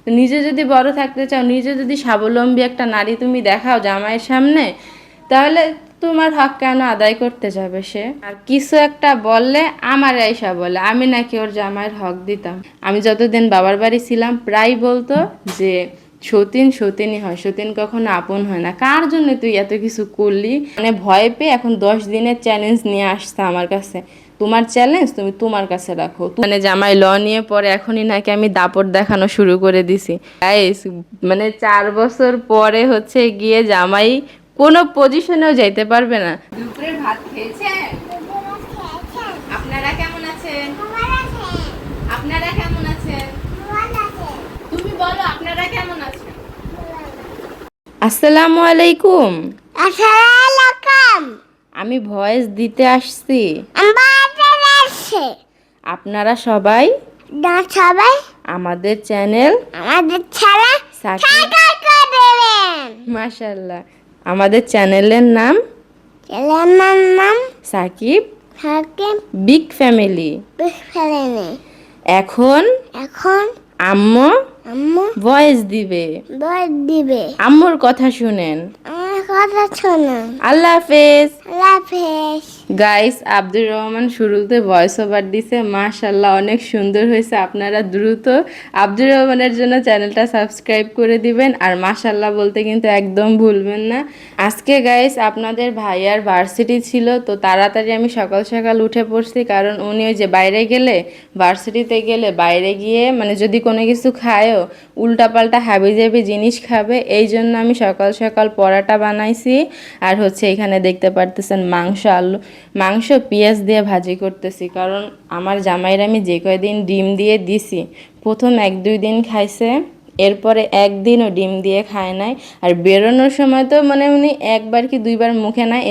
নিজে যদি বড় থাকতে চাও, নিজে যদি স্বাবলম্বী একটা নারী তুমি দেখাও জামাইয়ের সামনে, তাহলে তোমার হক কেন আদায় করতে যাবে সে? আর কিছু একটা বললে আমার আয়সা বলে আমি নাকি ওর জামাইয়ের হক দিতাম। আমি যতদিন বাবার বাড়ি ছিলাম প্রায় বলতো যে সতীন সতীনই হয়, সতীন কখনো আপন হয় না। কার জন্য তুই এত কিছু করলি? মানে ভয় পেয়ে এখন 10 দিনের চ্যালেঞ্জ নিয়ে আসছে আমার কাছে। তোমার চ্যালেঞ্জ তুমি তোমার কাছে রাখো। মানে জামাই ল নিয়ে পরে এখনই নাকি আমি দাপট দেখানো শুরু করে দিছি। গাইস, মানে 4 বছর পরে হচ্ছে গিয়ে জামাই কোনো পজিশনেও যাইতে পারবে না। দুপুরের ভাত খেয়েছেন? আপনারা কেমন আছেন? আপনারা কেমন আছেন? তুমি বলো আপনারা কেমন আছেন? আসসালামু আলাইকুম। আসসালাম। আমি ভয়েস দিতে আসছি। আসছে আপনারা সবাই না সবাই আমাদের চ্যানেল আমাদের ছাড়া সাকিব, সাকার করে দেবেন। মাশাল্লাহ, আমাদের চ্যানেলের নাম ছেলের নাম সাকিব থাকে বিগ ফ্যামিলি। ফেলেনি। এখন এখন আম্মু আম্মু ভয়েস দিবে। বই দিবে। আম্মুর কথা শুনেন। আমার কথা শোনো। আল্লাহ হাফেজ। লাফেস গাইস, আব্দুর রহমান শুরুতে ভয়েস ওভার দিছে, মাশাল্লাহ অনেক সুন্দর হয়েছে। আপনারা দ্রুত আব্দুর রহমানের জন্য চ্যানেলটা সাবস্ক্রাইব করে দিবেন, আর মাশাল্লাহ বলতে কিন্তু একদম ভুলবেন না। আজকে গাইস আপনাদের ভাইয়ার ভার্সিটি ছিল, তো তাড়াতাড়ি আমি সকাল সকাল উঠে পড়ছি, কারণ উনি ওই যে বাইরে গেলে, ভার্সিটিতে গেলে বাইরে গিয়ে মানে যদি কোনো কিছু খায়ও উল্টাপাল্টা হাবিজাবি জিনিস খাবে, এই জন্য আমি সকাল সকাল পরাটা বানাইছি। আর হচ্ছে এখানে দেখতে পারতেছেন মাংস, আলু, মাংস পেঁয়াজ দিয়ে ভাজি করতেছি, কারণ আমার জামাইরা আমি যে কয়দিন ডিম দিয়ে দিছি, প্রথম 1-2 দিন খাইছে, এরপরে একদিনও ডিম দিয়ে খায় নাই। আর বেরোনোর সময় তো মানে উনি একবার কি দুইবার মুখে নেয়,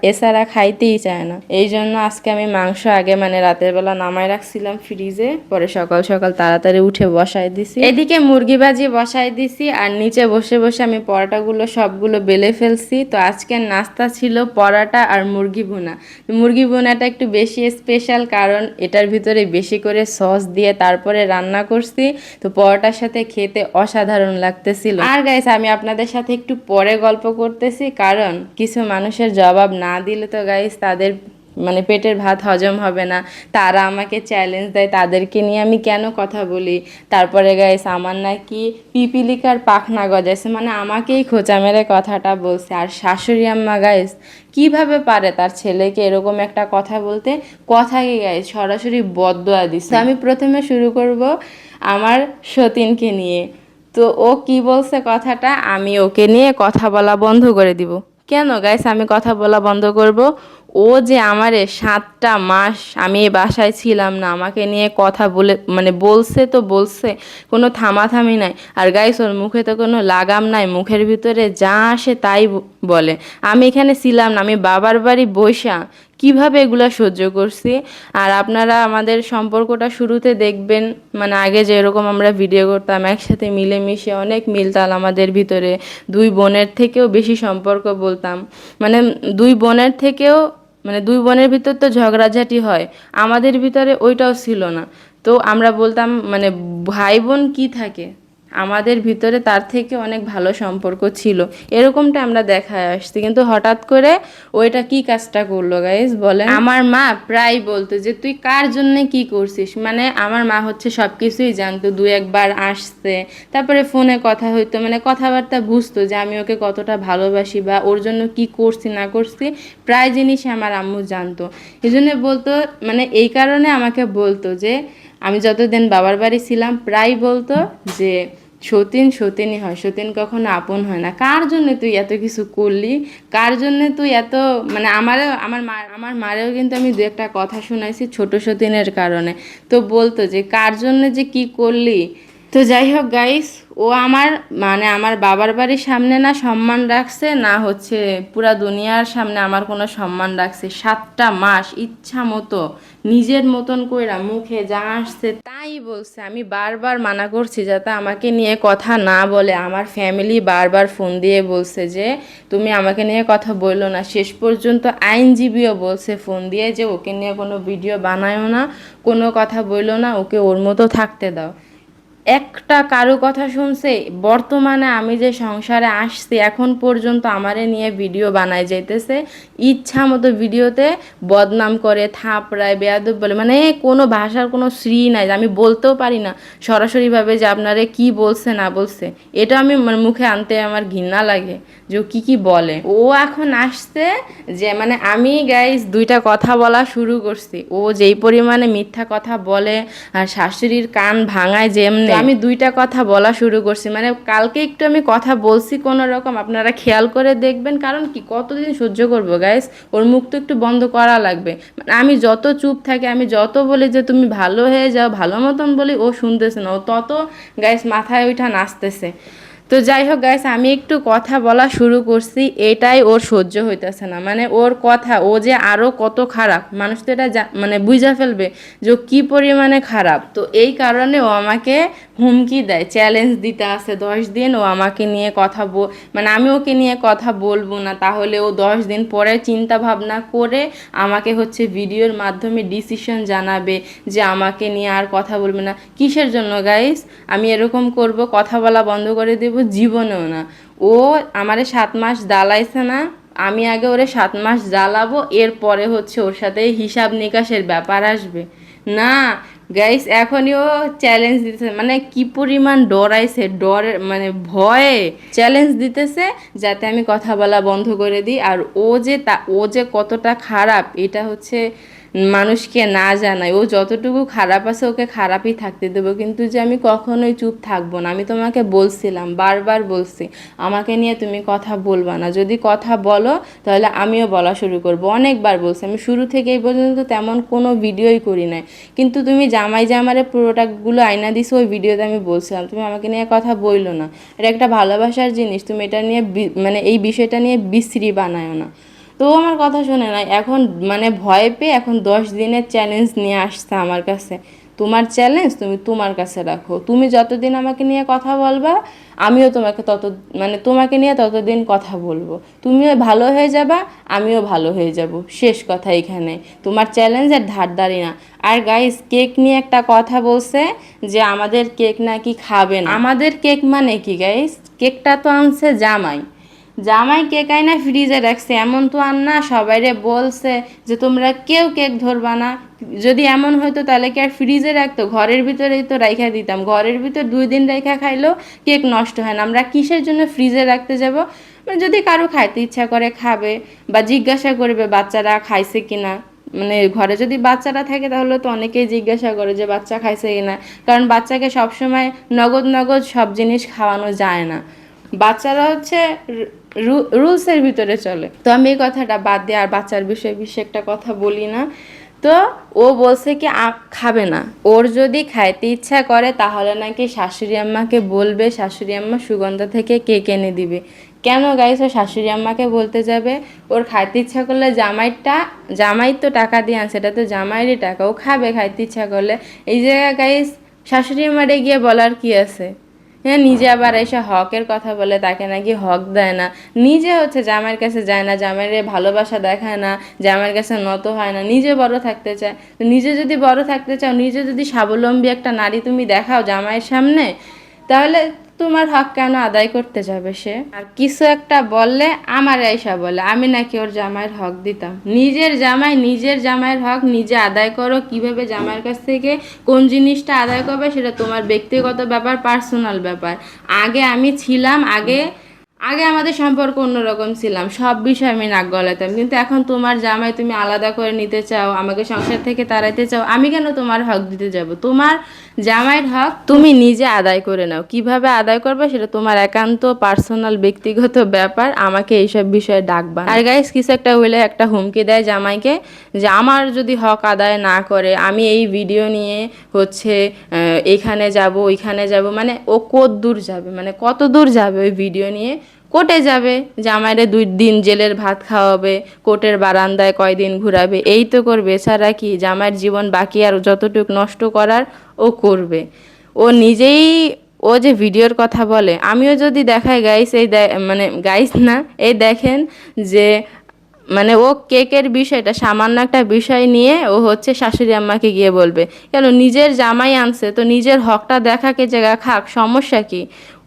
এছাড়া খাইতেই চায় না। এই জন্য আজকে আমি মাংস আগে মানে রাতের বেলা নামায় রাখছিলাম ফ্রিজে, পরে সকাল সকাল তাড়াতাড়ি উঠে বসাই দিছি। এদিকে মুরগি ভাজি বসাই দিছি, আর নিচে বসে বসে আমি পরোটাগুলো সবগুলো বেলে ফেলছি। তো আজকের নাস্তা ছিল পরোটা আর মুরগি ভুনা। মুরগি ভুনাটা একটু বেশি স্পেশাল, কারণ এটার ভিতরে বেশি করে সস দিয়ে তারপরে রান্না করছি। তো পরোটার সাথে খেতে অসাধারণ লাগতেছিল। আর গাইস, আমি আপনাদের সাথে একটু পরে গল্প করতেছি, কারণ কিছু মানুষের জবাব না দিলে তো গাইস তাদের মানে পেটের ভাত হজম হবে না। তারা আমাকে চ্যালেঞ্জ দেয়, তাদেরকে নিয়ে আমি কেন কথা বলি। তারপরে গাইস আমার নাকি পিপিলিকার পাখনা গজাইছে, মানে আমাকেই খোঁচা মেরে কথাটা বলছে। আর শাশুড়ি আম্মা গাইস কিভাবে পারে তার ছেলেকে এরকম একটা কথা বলতে, কথা কি গাইস সরাসরি বদদোয়া দিছে। তো আমি প্রথমে শুরু করব আমার সতীনকে নিয়ে। তো ও কি বলছে কথাটা, আমি ওকে নিয়ে কথা বলা বন্ধ করে দিব। কেন গাইস আমি কথা বলা বন্ধ করব? ও যে আমারে 7টা মাস আমি এই বাসায় ছিলাম না, আমাকে নিয়ে কথা বলে মানে বলছে তো বলছে, কোনো থামাথামি নাই। আর গাইস ওর মুখে তো কোনো লাগাম নাই, মুখের ভিতরে যা আসে তাই বলে। আমি এখানে ছিলাম না, আমি বাবার বাড়ি বৈশা কিভাবে এগুলা সহ্য করছি। আর আপনারা আমাদের সম্পর্কটা শুরুতে দেখবেন, মানে আগে যেরকম আমরা ভিডিও করতাম একসাথে মিলেমিশে, অনেক মিলতাল আমাদের ভিতরে, দুই বোনের থেকেও বেশি সম্পর্ক বলতাম। মানে দুই বোনের থেকেও মানে দুই বোনের ভিতর তো ঝগড়াঝাটি হয়, আমাদের ভিতরে ওইটাও ছিল না। তো আমরা বলতাম মানে ভাই বোন কি থাকে, আমাদের ভিতরে তার থেকে অনেক ভালো সম্পর্ক ছিল, এরকমটা আমরা দেখায় আসছি। কিন্তু হঠাৎ করে ওইটা কি কাজটা করলো গাইজ বলেন? আমার মা প্রায় বলতো যে তুই কার জন্য কি করছিস, মানে আমার মা হচ্ছে সব কিছুই জানতো, 2-1 বার আসছে, তারপরে ফোনে কথা হইতো, মানে কথাবার্তা বুঝতো যে আমি ওকে কতটা ভালোবাসি বা ওর জন্য কি করছি না করছি, প্রায় জিনিসই আমার আম্মু জানতো। এই জন্য বলতো, মানে এই কারণে আমাকে বলতো যে আমি যতদিন বাবার বাড়ি ছিলাম প্রায় বলতো যে সতীন সতীনই হয়, সতীন কখনো আপন হয় না। কার জন্য তুই এত কিছু করলি, কার জন্য তুই এত মানে আমার মারেও কিন্তু আমি 2-একটা কথা শুনাইছি ছোট সতীনের কারণে। তো বলতো যে কার জন্য যে কি করলি। তো যাই হোক গাইস, ও আমার মানে আমার বাবার বাড়ির সামনে না সম্মান রাখছে, না হচ্ছে পুরা দুনিয়ার সামনে আমার কোনো সম্মান রাখছে। 7টা মাস ইচ্ছা মতো নিজের মতন কইরা মুখে যা আসছে তাই বলছে। আমি বারবার মানা করছি যাতে আমাকে নিয়ে কথা না বলে, আমার ফ্যামিলি বারবার ফোন দিয়ে বলছে যে তুমি আমাকে নিয়ে কথা বললো না। শেষ পর্যন্ত আইনজীবীও বলছে ফোন দিয়ে যে ওকে নিয়ে কোনো ভিডিও বানায়ও না, কোনো কথা বললো না, ওকে ওর মতো থাকতে দাও। একটা কারো কথা শুনছে? বর্তমানে আমি যে সংসারে আসছি এখন পর্যন্ত আমারে নিয়ে ভিডিও বানায় যাইতেছে, ইচ্ছা মতো ভিডিওতে বদনাম করে, থাপড়ায়, বেয়াদব বলে, মানে কোনো ভাষার কোনো শ্রী নাই, আমি বলতেও পারি না সরাসরিভাবে যে আপনারে কি বলছে না বলছে। এটা আমি মানে মুখে আনতে আমার ঘৃণা লাগে যে ও কি বলে। ও এখন আসছে যে মানে আমি গাইস দুইটা কথা বলা শুরু করছি, ও যেই পরিমাণে মিথ্যা কথা বলে আর শাশুড়ির কান ভাঙায় যেমনি, আমি দুইটা কথা বলা শুরু করছি। মানে কালকে একটু আমি কথা বলছি কোনো রকম, আপনারা খেয়াল করে দেখবেন। কারণ কি কতদিন সহ্য করবো গাইস, ওর মুখ তো একটু বন্ধ করা লাগবে। মানে আমি যত চুপ থাকি, আমি যত বলি যে তুমি ভালো হয়ে যাও, ভালো মতন বলি, ও শুনতেছে না, ও তত গাইস মাথায় ওইটা নাচতেছে। তো যাই হোক গাইস, আমি একটু কথা বলা শুরু করছি, এটাই ওর সহ্য হইতেছে না। মানে ওর কথা, ও যে আরও কত খারাপ, মানুষ তো এটা মানে বুঝা ফেলবে যে ও কী পরিমাণে খারাপ। তো এই কারণে ও আমাকে হুমকি দেয়, চ্যালেঞ্জ দিতে আসে 10 দিন ও আমাকে নিয়ে কথা মানে আমি ওকে নিয়ে কথা বলবো না, তাহলে ও 10 দিন পরে চিন্তা ভাবনা করে আমাকে হচ্ছে ভিডিওর মাধ্যমে ডিসিশন জানাবে যে আমাকে নিয়ে আর কথা বলবে না। কিসের জন্য গাইস আমি এরকম করব, কথা বলা বন্ধ করে দেব? জীবনেও না। ও আমারে 7 মাস জ্বালাইছে না, আমি আগে ওরে 7 মাস জ্বালাবো, এরপরে হচ্ছে ওর সাথে হিসাব নিকাশের ব্যাপার আসবে। না গাইস, এখনই ও চ্যালেঞ্জ দিতেছে, মানে কি পরিমাণ ডরাইছে, ডরে মানে ভয়ে চ্যালেঞ্জ দিতেছে যাতে আমি কথা বলা বন্ধ করে দিই। আর ও যে কতটা খারাপ এটা হচ্ছে মানুষকে না জানায়। ও যতটুকু খারাপ আছে ওকে খারাপই থাকতে দেবো, কিন্তু যে আমি কখনোই চুপ থাকবো না। আমি তোমাকে বলছিলাম, বারবার বলছি আমাকে নিয়ে তুমি কথা বলবা না, যদি কথা বলো তাহলে আমিও বলা শুরু করব। অনেকবার বলছি, আমি শুরু থেকে এই পর্যন্ত তেমন কোনো ভিডিওই করি নাই, কিন্তু তুমি জামাই যে আমারে প্রোডাক্টগুলো আইনা দিছো ওই ভিডিওতে আমি বলছিলাম তুমি আমাকে নিয়ে কথা বইলো না, এটা একটা ভালোবাসার জিনিস, তুমি এটা নিয়ে মানে এই বিষয়টা নিয়ে বিশ্রী বানায়ো না। তো ও আমার কথা শোনে না, এখন মানে ভয় পেয়ে এখন 10 দিনের চ্যালেঞ্জ নিয়ে আসছে আমার কাছে। তোমার চ্যালেঞ্জ তুমি তোমার কাছে রাখো, তুমি যতদিন আমাকে নিয়ে কথা বলবা আমিও তোমাকে মানে তোমাকে নিয়ে ততদিন কথা বলবো, তুমিও ভালো হয়ে যাবা, আমিও ভালো হয়ে যাব, শেষ কথা এখানে। তোমার চ্যালেঞ্জের ধারদারি না। আর গাইস, কেক নিয়ে একটা কথা বলছে যে আমাদের কেক নাকি খাবে না। আমাদের কেক মানে কি গাইস? কেকটা তো আনছে জামাই, জামাই কেক আইনা ফ্রিজে রাখছে, এমন তো আর না সবাইরে বলছে যে তোমরা কেউ কেক ধরবা না। যদি এমন হয়তো তাহলে কি আর ফ্রিজে রাখতো? ঘরের ভিতরেই তো রাইখা দিতাম, ঘরের ভিতর 2 দিন রাইখা খাইলেও কেক নষ্ট হয় না, আমরা কিসের জন্য ফ্রিজে রাখতে যাব? যদি কারো খাইতে ইচ্ছা করে খাবে, বা জিজ্ঞাসা করবে বাচ্চারা খাইছে কিনা। মানে ঘরে যদি বাচ্চারা থাকে তাহলে তো অনেকেই জিজ্ঞাসা করে যে বাচ্চা খাইছে কিনা, কারণ বাচ্চাকে সবসময় নগদ নগদ সব জিনিস খাওয়ানো যায় না, বাচ্চারা হচ্ছে রুলসের ভিতরে চলে। তো আমি এই কথাটা বাদ দিয়ে আর বাচ্চার বিষয়ে একটা কথা বলি না। তো ও বলছে কি খাবে না, ওর যদি খাইতে ইচ্ছা করে তাহলে নাকি শাশুড়ি আম্মাকে বলবে, শাশুড়ি আম্মা সুগন্ধা থেকে কেক এনে দিবে। কেন গাইস ও শাশুড়ি আম্মাকে বলতে যাবে? ওর খাইতে ইচ্ছা করলে জামাই তো টাকা দিয়ে আনছে, সেটা তো জামাইয়েরই টাকা, ও খাবে খাইতে ইচ্ছা করলে। এই জায়গায় গাইস শাশুড়ি আম্মারে গিয়ে বলার কি আছে? হ্যাঁ, নিজে আবার এসে হকের কথা বলে, তাকে নাকি হক দেয় না, নিজে হচ্ছে জামাইয়ের কাছে যায় না, জামাইয়ের ভালোবাসা দেখায় না, জামাইয়ের কাছে নত হয় না, নিজে বড় থাকতে চায়। তো নিজে যদি বড় থাকতে চাও, নিজে যদি স্বাবলম্বী একটা নারী তুমি দেখাও জামাইয়ের সামনে, তাহলে তোমার হক কেন আদায় করতে যাবে সে? আর কিছু একটা বললে আমার আয়সা বলে আমি নাকি ওর জামাইয়ের হক দিতাম। নিজের জামাইয়ের হক নিজে আদায় করো। কিভাবে জামাইয়ের কাছ থেকে কোন জিনিসটা আদায় করবে সেটা তোমার ব্যক্তিগত ব্যাপার, পার্সোনাল ব্যাপার। আগে আমি ছিলাম, আগে আমাদের সম্পর্ক অন্যরকম ছিলাম, সব বিষয়ে আমি নাক গলাতাম, কিন্তু এখন তোমার জামাই তুমি আলাদা করে নিতে চাও, আমাকে সংসার থেকে তাড়াইতে চাও, আমি কেন তোমার হক দিতে যাব? তোমার জামাইয়ের হক তুমি নিজে আদায় করে নাও, কিভাবে আদায় করবে সেটা তোমার একান্ত পার্সোনাল ব্যক্তিগত ব্যাপার, আমাকে এইসব বিষয়ে ডাকবা না। আর গাইস, কিছু একটা হইলে একটা হুমকি দেয় জামাইকে যে আমার যদি হক আদায় না করে আমি এই ভিডিও নিয়ে হচ্ছে এখানে যাব ওইখানে যাব, মানে ও কত দূর যাবে, মানে কত দূর যাবে ওই ভিডিও নিয়ে? কোর্টে যাবে, জামাইরে 2 দিন জেলের ভাত খাওয়াবে, কোর্টের বারান্দায় কয়দিন ঘুরাবে, এই তো করবে। এছাড়া কি জামাইয়ের জীবন বাকি আর যতটুকু নষ্ট করার ও করবে। ও নিজেই ও যে ভিডিওর কথা বলে, আমিও যদি দেখাই গাইস, মানে গাইস না, এই দেখেন যে মানে ও কেকের বিষয়টা সামান্য একটা বিষয় নিয়ে ও হচ্ছে শাশুড়ি আম্মাকে গিয়ে বলবে। কেন, নিজের জামাই আনছে তো নিজের হকটা দেখাকে জায়গা খাক, সমস্যা কি?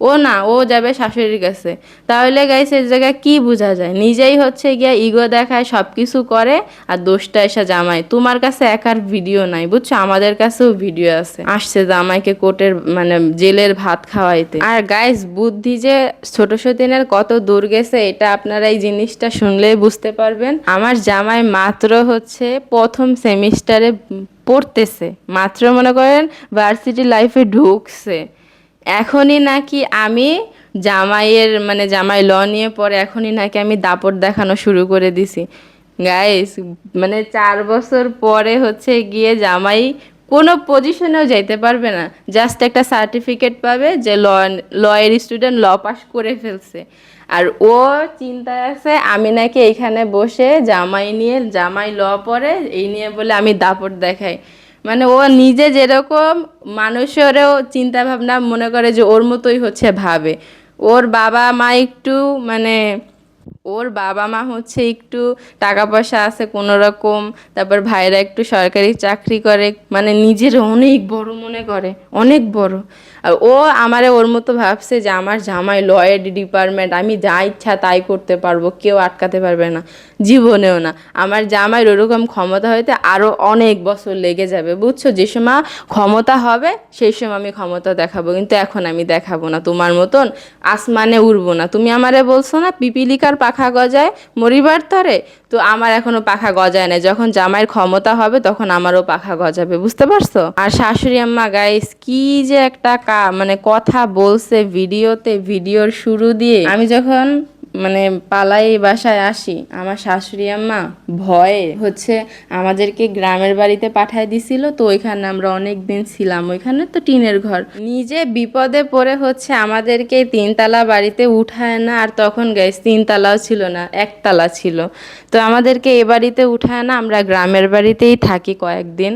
ও না, ও যাবে শাশুড়ির কাছে। তাহলে গাইস এর জায়গায় কি বোঝা যায়? নিজেই হচ্ছে গিয়া ইগো দেখায়, সব কিছু করে, আর দোষটা এসে জামাই। তোমার কাছে একার ভিডিও নাই বুঝছো, আমাদের কাছেও ভিডিও আছে, আসছে জামাইকে কোর্টের মানে জেলের ভাত খাওয়াইতে। আর গাইস বুদ্ধি যে ছোট সতীনের কত দূর গেছে এটা আপনারা এই জিনিসটা শুনলেই বুঝতে পারবেন। আমার জামাই মাত্র হচ্ছে প্রথম সেমিস্টারে পড়তেছে, মাত্র মনে করেন ভার্সিটি লাইফে ঢুকছে। এখনই নাকি আমি জামাইয়ের মানে জামাই ল নিয়ে পরে এখনই নাকি আমি দাপট দেখানো শুরু করে দিছি। গাইস মানে 4 বছর পরে হচ্ছে গিয়ে জামাই কোনো পজিশনেও যাইতে পারবে না, জাস্ট একটা সার্টিফিকেট পাবে যে লয়ের স্টুডেন্ট, ল পাস করে ফেলছে। আর ও চিন্তায় আছে আমি নাকি এইখানে বসে জামাই নিয়ে, জামাই ল পড়ে এই নিয়ে বলে আমি দাপট দেখাই। মানে ও নিজে যেরকম মানুষেরও চিন্তা ভাবনা মনে করে যে ওর মতোই হচ্ছে ভাবে। ওর বাবা মা একটু মানে ওর বাবা মা হচ্ছে একটু টাকা পয়সা আছে কোনো রকম, তারপর ভাইরা একটু সরকারি চাকরি করে, মানে নিজের অনেক বড় মনে করে, অনেক বড়। আর ও আমারে ওর মতো ভাবছে যে আমার জামাই লয়ের ডিপার্টমেন্ট, আমি যা ইচ্ছা তাই করতে পারবো, কেউ আটকাতে পারবে না, জীবনেও না। আমার জামাইয়ের ওরকম ক্ষমতা হইতে আরও অনেক বছর লেগে যাবে বুঝছো। যে সময় ক্ষমতা হবে সেই সময় আমি ক্ষমতা দেখাবো, কিন্তু এখন আমি দেখাবো না। তোমার মতন আসমানে উড়বো না। তুমি আমারে বলছো না পিপিলিকার পাখা গজায় মরিবার তরে, তো আমার এখনো পাখা গজায় না। যখন জামাইয়ের ক্ষমতা হবে তখন আমারও পাখা গজাবে, বুঝতে পারছো? আর শাশুড়ি আম্মা গাইস কি যে একটা মানে কথা বলছে ভিডিওতে, ভিডিওর শুরু দিয়ে আমি যখন মানে পালাই বাসায় আসি, আমার শাশুড়ি আম্মা ভয়ে হচ্ছে আমাদেরকে গ্রামের বাড়িতে পাঠায় দিছিল। তো ওইখানে আমরা অনেক দিন ছিলাম, ওইখানে তো টিনের ঘর। নিজে বিপদে পড়ে হচ্ছে আমাদেরকে 3 তলা বাড়িতে উঠায় না, আর তখন গাইস 3 তলাও ছিল না, 1 তলা ছিল। তো আমাদেরকে এ বাড়িতে উঠায় না, আমরা গ্রামের বাড়িতেই থাকি কয়েকদিন।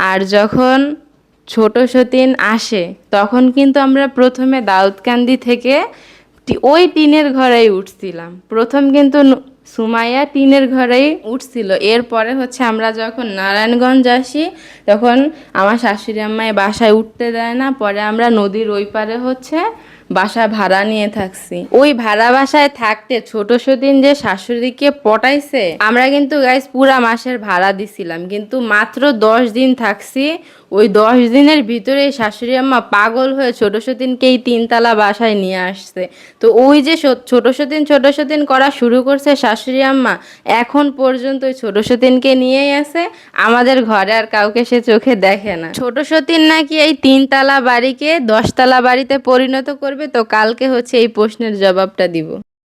আর যখন ছোট সতীন আসে তখন কিন্তু আমরা প্রথমে দাউদকান্দি থেকে ওই টিনের ঘরেই উঠছিলাম প্রথম, কিন্তু সুমাইয়া টিনের ঘরেই উঠছিল। এরপরে হচ্ছে আমরা যখন নারায়ণগঞ্জ আসি তখন আমার শাশুড়ি আম্মাই বাসায় উঠতে দেয় না, পরে আমরা নদীর ওই পারে হচ্ছে বাসা ভাড়া নিয়ে থাকছি। ওই ভাড়া বাসায় থাকতে ছোট সতীন যে শাশুড়িকে পটাইছে, আমরা কিন্তু গাইস পুরা মাসের ভাড়া দিছিলাম, কিন্তু মাত্র 10 দিন থাকছি। ওই 10 দিনের ভিতরে শাশুড়ি আম্মা পাগল হয়ে ছোট সতীনকে এই 3 তলা বাসায় নিয়ে আসছে। তো ওই যে ছোট সতীন করা শুরু করছে শাশুড়ি আম্মা, এখন পর্যন্ত ওই ছোট সতীনকে নিয়েই আছে। আমাদের ঘরে আর কাউকে সে চোখে দেখে না। ছোট সতীন নাকি এই 3 তলা বাড়িকে 10 তলা বাড়িতে পরিণত করবে। তো কালকে হচ্ছে এই প্রশ্নের জবাবটা দিব।